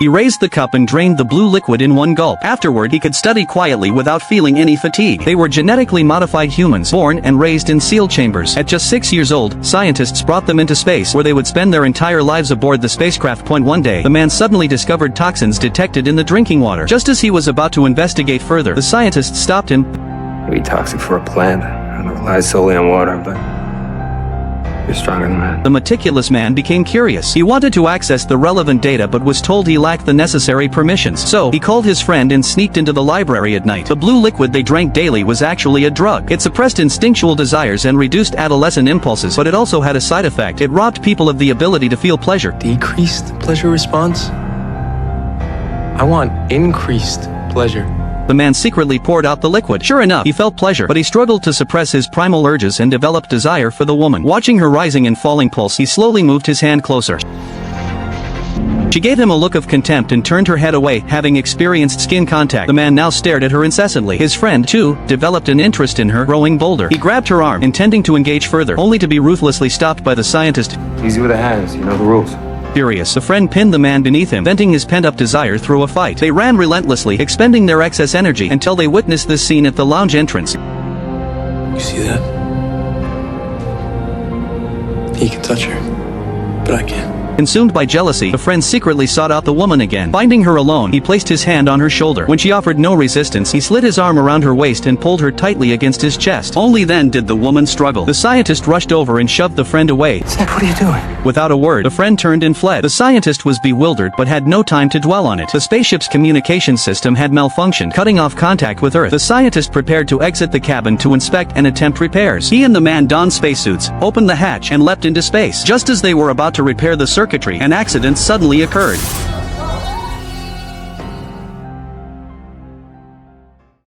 He raised the cup and drained the blue liquid in one gulp. Afterward, he could study quietly without feeling any fatigue. They were genetically modified humans, born and raised in seal chambers. At just 6 years old, scientists brought them into space, where they would spend their entire lives aboard the spacecraft. One day, the man suddenly discovered toxins detected in the drinking water. Just as he was about to investigate further, the scientists stopped him. It'd be toxic for a plant. I don't rely solely on water, but you're stronger than that. The meticulous man became curious. He wanted to access the relevant data but was told he lacked the necessary permissions. So, he called his friend and sneaked into the library at night. The blue liquid they drank daily was actually a drug. It suppressed instinctual desires and reduced adolescent impulses, but it also had a side effect. It robbed people of the ability to feel pleasure. Decreased pleasure response? I want increased pleasure. The man secretly poured out the liquid. Sure enough, he felt pleasure, but he struggled to suppress his primal urges and developed desire for the woman. Watching her rising and falling pulse, he slowly moved his hand closer. She gave him a look of contempt and turned her head away, having experienced skin contact. The man now stared at her incessantly. His friend, too, developed an interest in her, growing bolder. He grabbed her arm, intending to engage further, only to be ruthlessly stopped by the scientist. Easy with the hands, you know the rules. Furious, the friend pinned the man beneath him, venting his pent-up desire through a fight. They ran relentlessly, expending their excess energy, until they witnessed this scene at the lounge entrance. You see that? He can touch her, but I can't. Consumed by jealousy, the friend secretly sought out the woman again. Finding her alone, he placed his hand on her shoulder. When she offered no resistance, he slid his arm around her waist and pulled her tightly against his chest. Only then did the woman struggle. The scientist rushed over and shoved the friend away. Zach, what are you doing? Without a word, the friend turned and fled. The scientist was bewildered but had no time to dwell on it. The spaceship's communication system had malfunctioned, cutting off contact with Earth. The scientist prepared to exit the cabin to inspect and attempt repairs. He and the man donned spacesuits, opened the hatch, and leapt into space. Just as they were about to repair the circuitry, an accident suddenly occurred.